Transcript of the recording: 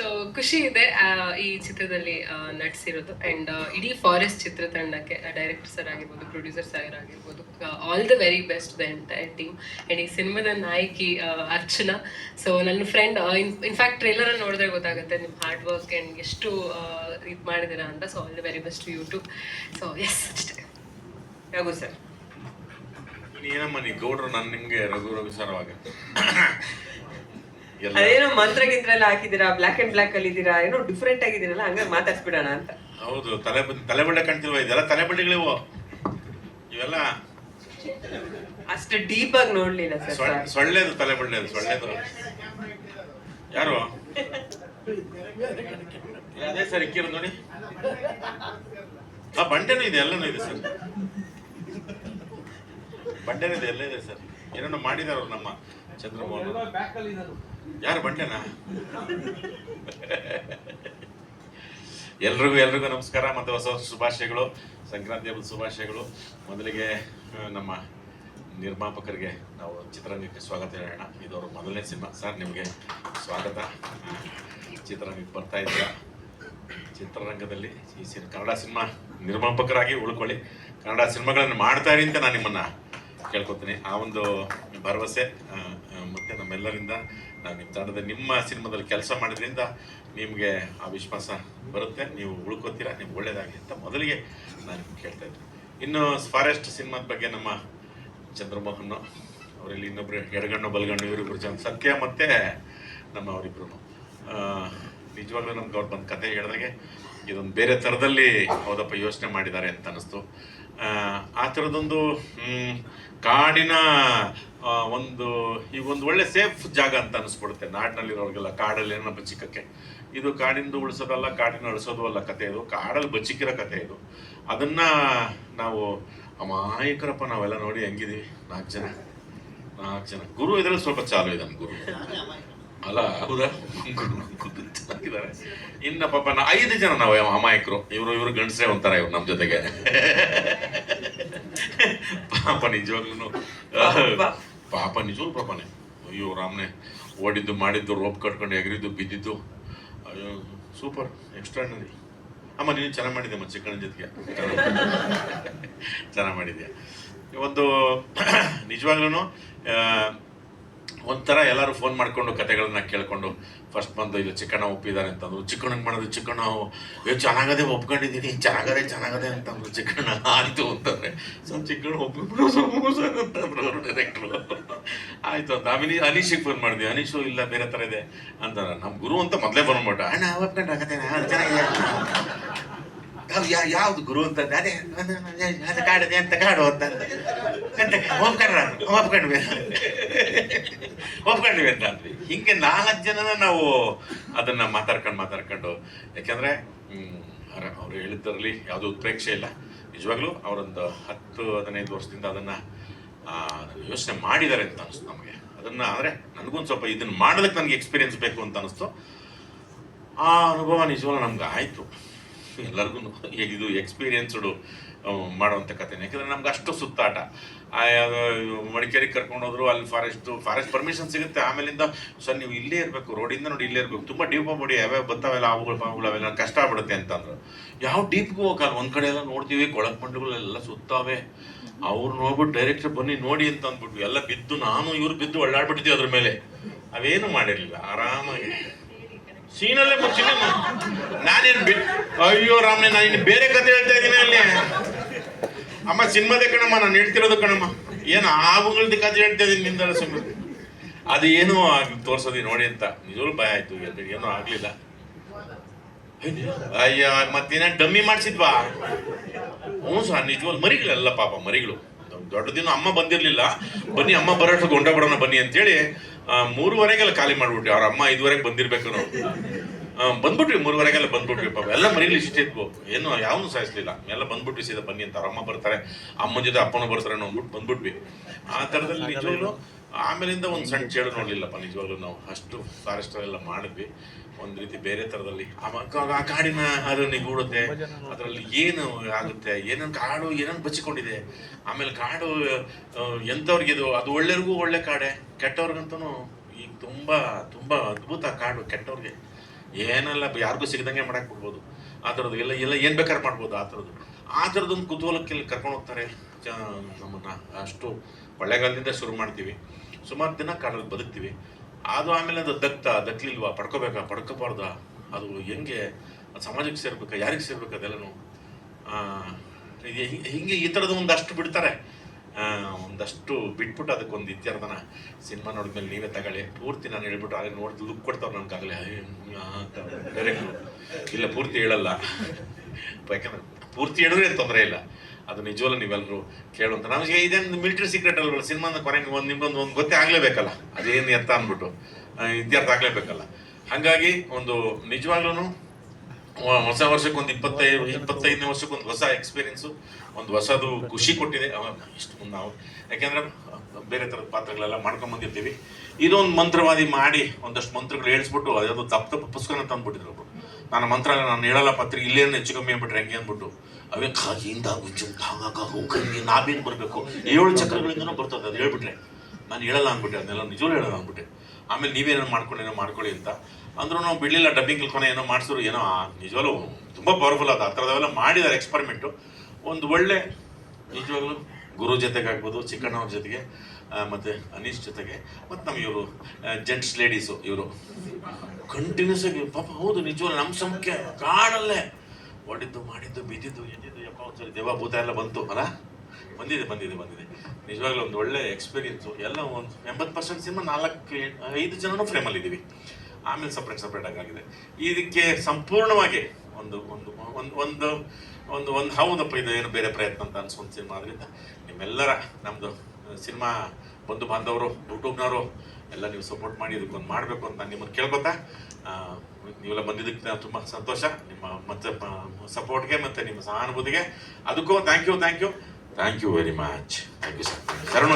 So ಖುಷಿ ಇದೆ ಈ ಚಿತ್ರದಲ್ಲಿ ನಟಿಸಿರೋದು ಆ್ಯಂಡ್ ಇಡೀ ಫಾರೆಸ್ಟ್ ಚಿತ್ರತಂಡಕ್ಕೆ ಡೈರೆಕ್ಟರ್ ಸರ್ ಆಗಿರ್ಬೋದು, ಪ್ರೊಡ್ಯೂಸರ್ ಸರ್ ಆಗಿರ್ಬೋದು, all the very best the entire team. And ಈ ಸಿನಿಮಾದ ನಾಯಕಿ ಅರ್ಚನಾ. ಸೊ ನನ್ನ ಫ್ರೆಂಡ್ ಇನ್ಫ್ಯಾಕ್ಟ್ ಟ್ರೇಲರಲ್ಲಿ ನೋಡಿದ್ರೆ ಗೊತ್ತಾಗುತ್ತೆ ನಿಮ್ಮ ಹಾರ್ಡ್ ವರ್ಕ್ ಆ್ಯಂಡ್ ಎಷ್ಟು ಇದು ಮಾಡಿದ್ದೀರಾ ಅಂತ. So all the very best YouTube. So yes ಅಷ್ಟೇ. ಯಾಗು ಸರ್ ಏನಮ್ಮ ನೀ ಗೌಡ್ರು ನಾನು ನಿಮ್ಗೆ ರಘು ಸರವಾಗ ಅದೇನೋ ಮಂತ್ರ ಗಿಂತ್ರ ಎಲ್ಲ ಹಾಕಿದ್ದೀರಾ, ಬ್ಲಾಕ್ ಅಂಡ್ ಬ್ಲಾಕ್ ಅಲ್ಲಿ ಇದ್ದೀರಾ, ಏನೋ ಡಿಫ್ರೆಂಟ್ ಆಗಿದ್ದೀರಲ್ಲ, ಹಂಗಾಗಿ ಮಾತಾಡ್ಸ್ಬಿಡೋಣ ಅಂತ. ಹೌದು, ತಲೆಬಂಡೆ ಕಾಣ್ತಿಲ್ವ? ಇದೆಲ್ಲ ತಲೆಬಂಡೆಗಳಿವು ಇವೆಲ್ಲ. ಅಷ್ಟು ಡೀಪ್ ಆಗಿ ನೋಡ್ಲಿಲ್ಲ ಸರ್. ಸೊಳ್ಳೆದು ತಲೆಬಂಡೆ, ಅದು ಸೊಳ್ಳೆದು. ಯಾರು ಅದೇ ಸರ್ ಇಕ್ಕಿರೋ ನೋಡಿ. ಆ ಬಂಡೆನೂ ಇದೆ, ಎಲ್ಲನೂ ಇದೆ ಸರ್. ಬಂಡೆನೂ ಇದೆ, ಎಲ್ಲ ಇದೆ ಸರ್. ಏನೋ ಮಾಡಿದಾರ ಅವ್ರು ನಮ್ಮ ಚಂದ್ರಮೋಹನ್. ಯಾರು ಬಂಡೆನಾ? ಎಲ್ರಿಗೂ ನಮಸ್ಕಾರ ಮತ್ತು ಹೊಸ ಶುಭಾಶಯಗಳು, ಸಂಕ್ರಾಂತಿ ಹಬ್ಬದ ಶುಭಾಶಯಗಳು. ಮೊದಲಿಗೆ ನಮ್ಮ ನಿರ್ಮಾಪಕರಿಗೆ ನಾವು ಚಿತ್ರರಂಗಕ್ಕೆ ಸ್ವಾಗತ ಹೇಳೋಣ. ಇದು ಅವ್ರ ಮೊದಲನೇ ಸಿನಿಮಾ. ಸರ್ ನಿಮಗೆ ಸ್ವಾಗತ. ಚಿತ್ರರಂಗಕ್ಕೆ ಬರ್ತಾ ಇದ್ದೀರಾ. ಚಿತ್ರರಂಗದಲ್ಲಿ ಈ ಕನ್ನಡ ಸಿನಿಮಾ ನಿರ್ಮಾಪಕರಾಗಿ ಉಳ್ಕೊಳ್ಳಿ. ಕನ್ನಡ ಸಿನಿಮಾಗಳನ್ನು ಮಾಡ್ತಾ ಇರಿ ಅಂತ ನಾನು ನಿಮ್ಮನ್ನು ಕೇಳ್ಕೊತೀನಿ. ಆ ಒಂದು ಭರವಸೆ ಮತ್ತು ನಮ್ಮೆಲ್ಲರಿಂದ ನಾವು ನಿಮ್ಮ ತಂಡದ ನಿಮ್ಮ ಸಿನಿಮಾದಲ್ಲಿ ಕೆಲಸ ಮಾಡೋದ್ರಿಂದ ನಿಮಗೆ ಆ ವಿಶ್ವಾಸ ಬರುತ್ತೆ, ನೀವು ಉಳ್ಕೋತೀರಾ, ನಿಮ್ಗೆ ಒಳ್ಳೇದಾಗಲಿ ಅಂತ ಮೊದಲಿಗೆ ನಾನು ಕೇಳ್ತಾ ಇದ್ದೀನಿ. ಇನ್ನು ಫಾರೆಸ್ಟ್ ಸಿನಿಮಾದ ಬಗ್ಗೆ ನಮ್ಮ ಚಂದ್ರಮೋಹನ್ ಅವರಲ್ಲಿ ಇನ್ನೊಬ್ರು ಎಡಗಣ್ಣು ಬಲಗಣ್ಣು ಇವರಿಬ್ರು ಸತ್ಯ ಮತ್ತು ನಮ್ಮ ಅವರಿಬ್ರು ನಿಜವಾಗ್ಲೂ ನಮ್ಗೆ ಅವ್ರು ಬಂದು ಕತೆ ಹೇಳಿದಾಗೆ ಇದೊಂದು ಬೇರೆ ಥರದಲ್ಲಿ ಹೌದಪ್ಪ ಯೋಚನೆ ಮಾಡಿದ್ದಾರೆ ಅಂತ ಅನ್ನಿಸ್ತು. ಆ ಥರದೊಂದು ಕಾಡಿನ ಈಗ ಒಂದು ಒಳ್ಳೆ ಸೇಫ್ ಜಾಗ ಅಂತ ಅನಿಸ್ಬಿಡುತ್ತೆ ನಾಡಿನಲ್ಲಿರೋರಿಗೆಲ್ಲ. ಕಾಡಲ್ಲಿ ಏನೋ ಬಚ್ಚಿಕಕ್ಕೆ, ಇದು ಕಾಡಿಂದ ಉಳಿಸೋದಲ್ಲ, ಕಾಡಿನ ಅಳಿಸೋದು ಅಲ್ಲ ಕತೆ. ಇದು ಕಾಡಲ್ಲಿ ಬಚ್ಚಿಕ್ಕಿರೋ ಕತೆ ಇದು. ಅದನ್ನು ನಾವು ಅಮಾಯಕರಪ್ಪ ನಾವೆಲ್ಲ ನೋಡಿ ಹೆಂಗಿದೀವಿ. 4 ಜನ ಗುರು ಇದರಲ್ಲಿ ಸ್ವಲ್ಪ ಚಾಲು ಇದ್ದಾನೆ ಗುರು ಅಲ್ಲ, ಹೌದಾ? ಗುರು ಚೆನ್ನಾಗಿದ್ದಾರೆ. ಇನ್ನು ಪಾಪ 5 ಜನ ನಾವು ಅಮಾಯಕರು. ಇವರು ಗಂಡಸ್ರೆ ಒಂಥರ ಇವ್ರು ನಮ್ಮ ಜೊತೆಗೆ. ಪಾಪ ನಿಜವಾಗ್ಲೂ ಪಾಪನೇ. ಅಯ್ಯೋ ರಾಮನೆ, ಓಡಿದ್ದು ಮಾಡಿದ್ದು, ರೋಪ್ ಕಟ್ಕೊಂಡು ಎಗರಿದ್ದು ಬಿದ್ದಿದ್ದು, ಅಯ್ಯೋ ಸೂಪರ್, ಎಕ್ಸ್ಟ್ರಾರ್ಡಿನರಿ. ಅಮ್ಮ ನೀನು ಚೆನ್ನಾಗಿ ಮಾಡಿದ್ಯಮ್ಮ, ಚಿಕ್ಕಣ್ಣ ಜೊತೆಗೆ ಚೆನ್ನಾಗಿ ಮಾಡಿದ್ಯಾ. ಒಂದು ನಿಜವಾಗ್ಲೂ ಒಂಥರ ಎಲ್ಲರೂ ಫೋನ್ ಮಾಡಿಕೊಂಡು ಕತೆಗಳನ್ನ ಕೇಳ್ಕೊಂಡು ಫಸ್ಟ್ ಬಂದು ಇದು ಚಿಕ್ಕಣ್ಣ ಒಪ್ಪಿದ್ದಾರೆ ಅಂತಂದ್ರು. ಚಿಕ್ಕಣ್ಣಂಗೆ ಮಾಡಿದ್ರು, ಚಿಕ್ಕಣ್ಣ ಚೆನ್ನಾಗದೆ ಒಪ್ಕೊಂಡಿದ್ದೀನಿ, ಚೆನ್ನಾಗದೆ ಅಂತಂದ್ರು. ಚಿಕ್ಕಣ್ಣ ಆಯಿತು ಅಂತಂದರೆ ಸರ್ ಚಿಕ್ಕಣ್ಣ ಒಪ್ಪಿಬಿಟ್ಟು ಸರ್ ಅಂತಂದ್ರು ಅವರು ಡೈರೆಕ್ಟ್ರು. ಆಯಿತು ಅಂತ ಅನೀಶಿಗೆ ಫೋನ್ ಮಾಡಿದ್ವಿ. ಅನೀಶು ಇಲ್ಲ ಬೇರೆ ಥರ ಇದೆ ಅಂತಾರೆ. ನಮ್ಮ ಗುರು ಅಂತ ಮೊದಲೇ ಫೋನ್ ಮಾಡ್ಬಿಟ್ಟು ಅಣ್ಣ ಒಪ್ಕೊಂಡ್ರೆ ಕತೆನ ಚೆನ್ನಾಗಿದೆ. ಯಾವ್ದು ಗುರು ಅಂತ ಅದೇ ಕಾಡಿದೆ ಅಂತ ಕಾಡು ಅಂತ ಒಪ್ಕೊಂಡ್ವಿ ಅಂತ ಅಂದ್ವಿ. ಹಿಂಗೆ 4 ಜನನ ನಾವು ಅದನ್ನ ಮಾತಾಡ್ಕೊಂಡು ಯಾಕೆಂದ್ರೆ ಅವ್ರು ಹೇಳಿದ್ದರಲ್ಲಿ ಯಾವುದೋ ಉತ್ಪ್ರೇಕ್ಷೆ ಇಲ್ಲ. ನಿಜವಾಗ್ಲೂ ಅವರೊಂದು 10-15 ವರ್ಷದಿಂದ ಅದನ್ನ ಯೋಚನೆ ಮಾಡಿದ್ದಾರೆ ಅಂತ ಅನಿಸ್ತು ನಮಗೆ. ಅದನ್ನ ಅಂದರೆ ನನಗೊಂದು ಸ್ವಲ್ಪ ಇದನ್ನ ಮಾಡೋದಕ್ಕೆ ನನಗೆ ಎಕ್ಸ್ಪೀರಿಯನ್ಸ್ ಬೇಕು ಅಂತ ಅನಿಸ್ತು. ಆ ಅನುಭವ ನಿಜವಾಗ್ಲೂ ನಮ್ಗೆ ಆಯಿತು. ಎಲ್ಲರಿಗೂ ಇದು ಎಕ್ಸ್ಪೀರಿಯನ್ಸ್ಡು ಮಾಡುವಂಥ ಕಥೆನೇ. ಯಾಕಂದರೆ ನಮ್ಗೆ ಅಷ್ಟು ಸುತ್ತಾಟ. ಮಡಿಕೇರಿಗೆ ಕರ್ಕೊಂಡೋದ್ರು, ಅಲ್ಲಿ ಫಾರೆಸ್ಟ್ ಪರ್ಮಿಷನ್ ಸಿಗುತ್ತೆ. ಆಮೇಲಿಂದ ಸರ್ ನೀವು ಇಲ್ಲೇ ಇರಬೇಕು, ರೋಡಿಂದ ನೋಡಿ ಇಲ್ಲೇ ಇರಬೇಕು, ತುಂಬ ಡೀಪ್ ಮಾಡಿ ಯಾವ್ಯಾವ ಬರ್ತಾವೆಲ್ಲ ಅವುಗಳು ಅವೆಲ್ಲ ಕಷ್ಟ ಆಗ್ಬಿಡುತ್ತೆ ಅಂತಂದ್ರು. ಯಾವ ಡೀಪ್ಗೂ ಹೋಗಲ್ಲ. ಒಂದು ಕಡೆ ಎಲ್ಲ ನೋಡ್ತೀವಿ, ಕೊಳಕುಂಡಿಗಳೆಲ್ಲ ಸುತ್ತಾವೆ. ಅವ್ರು ನೋಡ್ಬಿಟ್ಟು ಡೈರೆಕ್ಟ್ರ್ ಬನ್ನಿ ನೋಡಿ ಅಂತ ಅಂದ್ಬಿಟ್ವಿ. ಎಲ್ಲ ಬಿದ್ದು ಇವ್ರು ಬಿದ್ದು ಒಳ್ಳಾಡ್ಬಿಟ್ಟಿದ್ವಿ ಅದ್ರ ಮೇಲೆ. ಅವೇನು ಮಾಡಿರಲಿಲ್ಲ, ಆರಾಮಾಗಿ ಸೀನಲ್ಲೇ ಮುಚ್ಚಿನ. ನಾನೇನು ಅಯ್ಯೋ ರಾಮನೆ, ನಾನು ಇನ್ನು ಬೇರೆ ಕತೆ ಹೇಳ್ತಾ ಇದ್ದೀನಿ ಅಲ್ಲಿ. ಅಮ್ಮ ಸಿನಿಮಾದೇ ಕಣಮ್ಮ ನಾನು ಹೇಳ್ತಿರೋದು ಕಣಮ್ಮ, ಏನು ಆವುಗಳದ್ದು ಕತೆ ಹೇಳ್ತಾ ಇದ್ದೀನಿ ನಿಂದಲ್ಲ ಸುಮ್ಮನೆ. ಅದು ಏನೋ ತೋರ್ಸೋದಿ ನೋಡಿ ಅಂತ ನಿಜವೂ ಭಯ ಆಯ್ತು. ಏನೂ ಆಗ್ಲಿಲ್ಲ. ಅಯ್ಯ ಮತ್ತೇನ ಡಮ್ಮಿ ಮಾಡಿಸಿದ್ವಾ? ಹ್ಞೂ ಸರ್, ನಿಜವಾಗ್ ಮರಿಗಳೆಲ್ಲ ಪಾಪ ಮರಿಗಳು. ದೊಡ್ಡ ದಿನ ಅಮ್ಮ ಬಂದಿರಲಿಲ್ಲ. ಬನ್ನಿ ಅಮ್ಮ ಬರೋಷ್ಟು ಗೊಂಡ ಬಿಡೋಣ ಬನ್ನಿ ಅಂತೇಳಿ 3:30ಗೆಲ್ಲ ಖಾಲಿ ಮಾಡ್ಬಿಟ್ವಿ. ಅವ್ರ ಅಮ್ಮ 5:30ಗೆ ಬಂದಿರ್ಬೇಕು. ನಾವು ಬಂದ್ಬಿಟ್ವಿ, 3:30ಗೆಲ್ಲ ಬಂದ್ಬಿಟ್ವಿ. ಪಾಪ ಎಲ್ಲ ಮರಿಗಳು ಇಷ್ಟಿದ್ವು, ಏನು ಯಾವನು ಸಾಯಿಸ್ಲಿಲ್ಲ. ಎಲ್ಲ ಬಂದ್ಬಿಟ್ವಿ ಸೀದಾ ಬನ್ನಿ ಅಂತ. ಅವ್ರ ಅಮ್ಮ ಬರ್ತಾರೆ, ಅಮ್ಮನ ಜೊತೆ ಅಪ್ಪನೂ ಬರ್ತಾರೆ ಅಂದ್ಬಿಟ್ಟು ಬಂದ್ಬಿಟ್ವಿ. ಆ ಥರದಲ್ಲಿ ನಿಜವಾಗ್ಲೂ ಆಮೇಲಿಂದ ಒಂದು ಸಣ್ಣ ಚೇಳು ನೋಡಲಿಲ್ಲಪ್ಪ. ನಿಜವಾಗ್ಲೂ ನಾವು ಅಷ್ಟು ಫಾರೆಸ್ಟಲ್ಲೆಲ್ಲ ಮಾಡಿದ್ವಿ. ಒಂದು ರೀತಿ ಬೇರೆ ಥರದಲ್ಲಿ ಆ ಕಾಡಿನ ಅದು ನಿಗೂಡುತ್ತೆ. ಅದರಲ್ಲಿ ಏನು ಆಗುತ್ತೆ, ಏನೇನು ಕಾಡು ಏನೇನು ಬಚ್ಚಿಕೊಂಡಿದೆ. ಆಮೇಲೆ ಕಾಡು ಎಂಥವ್ರಿಗೆ ಅದು ಒಳ್ಳೆಯವ್ರಿಗೂ ಒಳ್ಳೆ ಕಾಡೆ, ಕೆಟ್ಟವ್ರಿಗಂತೂ ಈಗ ತುಂಬ ತುಂಬ ಅದ್ಭುತ ಕಾಡು. ಕೆಟ್ಟವ್ರಿಗೆ ಏನೆಲ್ಲ ಯಾರಿಗೂ ಸಿಗದಂಗೆ ಮಾಡಕ್ಕೆ ಬಿಡ್ಬೋದು ಆ ಥರದ್ದು ಎಲ್ಲ ಏನು ಬೇಕಾದ್ರೆ ಮಾಡ್ಬೋದು ಆ ಥರದೊಂದು ಕುತೂಹಲಕ್ಕೆ ಇಲ್ಲಿ ಕರ್ಕೊಂಡು ಹೋಗ್ತಾರೆ ನಮ್ಮನ್ನು. ಅಷ್ಟು ಕೊಳ್ಳೆಗಾಲದಿಂದ ಶುರು ಮಾಡ್ತೀವಿ, ಸುಮಾರು ದಿನ ಕಾಡಲ್ಲಿ ಬದುಕ್ತೀವಿ. ಅದು ಆಮೇಲೆ ಅದು ದಕ್ಲಿಲ್ವಾ, ಪಡ್ಕೋಬಾರ್ದ, ಅದು ಹೆಂಗೆ ಅದು ಸಮಾಜಕ್ಕೆ ಸೇರ್ಬೇಕಾ, ಯಾರಿಗೆ ಸೇರ್ಬೇಕು, ಅದೆಲ್ಲನೂ ಹಿಂಗೆ ಈ ಥರದ್ದು ಒಂದಷ್ಟು ಬಿಡ್ತಾರೆ. ಒಂದಷ್ಟು ಬಿಟ್ಬಿಟ್ಟು ಅದಕ್ಕೊಂದು ಇತ್ಯರ್ಥನ ಸಿನಿಮಾ ನೋಡಿದ್ಮೇಲೆ ನೀವೇ ತಗೊಳ್ಳಿ ಪೂರ್ತಿ ನಾನು ಹೇಳ್ಬಿಟ್ಟು ಅಲ್ಲಿ ನೋಡಿ ಲುಕ್ ಕೊಡ್ತಾವ್ರು ನನಗಾಗಲೇ ಡೈರೆಕ್ಟ್ರು. ಇಲ್ಲ ಪೂರ್ತಿ ಹೇಳಲ್ಲ, ಯಾಕಂದ್ರೆ ಪೂರ್ತಿ ಹೇಳಿದ್ರೆ ತೊಂದರೆ ಇಲ್ಲ, ಅದು ನಿಜವಲ್ಲ ನೀವೆಲ್ಲರೂ ಕೇಳುವಂತ. ನಮಗೆ ಇದೇನು ಮಿಲಿಟರಿ ಸೀಕ್ರೆಟ್ ಅಲ್ವಲ್ಲ, ಸಿನಿಮಾದ ಕೊನೆಗೆ ನಿಮ್ಗೊಂದು ಗೊತ್ತೇ ಆಗಲೇಬೇಕಲ್ಲ ಅದೇನು ಎತ್ತ ಅಂದ್ಬಿಟ್ಟು, ಇತ್ಯರ್ಥ ಆಗಲೇಬೇಕಲ್ಲ. ಹಾಗಾಗಿ ಒಂದು ನಿಜವಾಗ್ಲೂ ಹೊಸ ವರ್ಷಕ್ಕೆ ಒಂದು 25ನೇ ವರ್ಷಕ್ಕೆ ಒಂದು ಹೊಸ ಎಕ್ಸ್ಪೀರಿಯನ್ಸು, ಒಂದು ಹೊಸದು ಖುಷಿ ಕೊಟ್ಟಿದೆ ಇಷ್ಟು ಮುಂದೆ ನಾವು. ಯಾಕೆಂದ್ರೆ ಬೇರೆ ಥರದ ಪಾತ್ರಗಳೆಲ್ಲ ಮಾಡ್ಕೊಂಡ್ ಬಂದಿರ್ತೀವಿ. ಇದೊಂದು ಮಂತ್ರವಾದಿ ಮಾಡಿ ಒಂದಷ್ಟು ಮಂತ್ರಗಳು ಹೇಳಿಸ್ಬಿಟ್ಟು ಅದು ತಪ್ಪು ಪುಸ್ತಕನ ತಂದ್ಬಿಟ್ಟಿದ್ರು ಒಬ್ರು. ನಾನು ಹೇಳಲ್ಲ ಪತ್ರಿಕೆ ಇಲ್ಲೇನು ಹೆಚ್ಚು ಕಮ್ಮಿ ಅಂದ್ಬಿಟ್ರೆ ಹೆಂಗೆ ಅಂದ್ಬಿಟ್ಟು ಅವೇ ನಾವೇನು ಬರಬೇಕು 7 ಚಕ್ರಗಳಿಂದನೂ ಬರ್ತದೆ ಅದು ಹೇಳ್ಬಿಟ್ರೆ. ನಾನು ಹೇಳಲ್ಲ ಅಂದ್ಬಿಟ್ಟೆ, ಅದನ್ನೆಲ್ಲ ನಿಜವೂ ಹೇಳಲ್ಲ ಅಂದ್ಬಿಟ್ಟೆ. ಆಮೇಲೆ ನೀವೇನೋ ಮಾಡ್ಕೊಳ್ಳಿ ಅಂತ ಅಂದ್ರೂ ನಾವು ಬಿಡಲಿಲ್ಲ. ಡಬ್ಬಿಂಗ್ ಕೊನೆ ಏನೋ ಮಾಡಿಸಿದ್ರು, ಏನೋ ನಿಜವಾಗ್ಲೂ ತುಂಬ ಪವರ್ಫುಲ್ ಅದು. ಆ ಥರದವೆಲ್ಲ ಮಾಡಿದ್ದಾರೆ ಎಕ್ಸ್ಪರಿಮೆಂಟು. ಒಂದು ಒಳ್ಳೆ ನಿಜವಾಗ್ಲೂ ಗುರು ಜೊತೆಗಾಗ್ಬೋದು, ಚಿಕ್ಕಣ್ಣವ್ರ ಜೊತೆಗೆ, ಮತ್ತು ಅನೀಶ್ ಜೊತೆಗೆ, ಮತ್ತು ನಮ್ಮ ಇವರು ಜೆಂಟ್ಸ್ ಲೇಡೀಸು ಇವರು ಕಂಟಿನ್ಯೂಸ್ ಆಗಿ ಪಾಪ ಹೌದು ನಿಜವಾಗ್ಲೂ ನಮ್ಮ ಸಮಕ್ಕೆ ಕಾಡಲ್ಲೇ ಮಾಡಿದ್ದು ಬಿದ್ದಿದ್ದು ಎದ್ದಿದ್ದು ಯಪ್ಪ ಒಂದ್ಸರಿ ದೇವ ಭೂತ ಎಲ್ಲ ಬಂತು ಅಲ್ಲ, ಬಂದಿದೆ ನಿಜವಾಗ್ಲೂ ಒಂದು ಒಳ್ಳೆ ಎಕ್ಸ್ಪೀರಿಯನ್ಸು. ಎಲ್ಲ ಒಂದು 80% ಸಿನಿಮಾ 4-5 ಜನನೂ ಫ್ರೇಮಲ್ಲಿದ್ದೀವಿ. ಆಮೇಲೆ ಸಪ್ರೇಟ್ ಆಗಿದೆ. ಇದಕ್ಕೆ ಸಂಪೂರ್ಣವಾಗಿ ಒಂದು ಹೌದಪ್ಪ ಇದು ಏನು ಬೇರೆ ಪ್ರಯತ್ನ ಅಂತ ಅನ್ಸ್ಕೊಂಡ್ ಸಿನಿಮಾ. ಅದರಿಂದ ನಿಮ್ಮೆಲ್ಲರ ನಮ್ಮದು ಸಿನಿಮಾ ಬಂಧು ಬಾಂಧವರು, ಯೂಟ್ಯೂಬ್ನವರು ಎಲ್ಲ ನೀವು ಸಪೋರ್ಟ್ ಮಾಡಿ ಇದಕ್ಕೊಂದು ಮಾಡಬೇಕು ಅಂತ ನಿಮ್ಮನ್ನು ಕೇಳ್ಕೊತಾ, ನೀವೆಲ್ಲ ಬಂದಿದ್ದಕ್ಕೆ ತುಂಬ ಸಂತೋಷ. ನಿಮ್ಮ ಮತ್ತೆ ಸಪೋರ್ಟ್ಗೆ ಮತ್ತು ನಿಮ್ಮ ಸಹಾನುಭೂತಿಗೆ ಅದಕ್ಕೂ thank you very much. Thank you sir. ಶರಣು.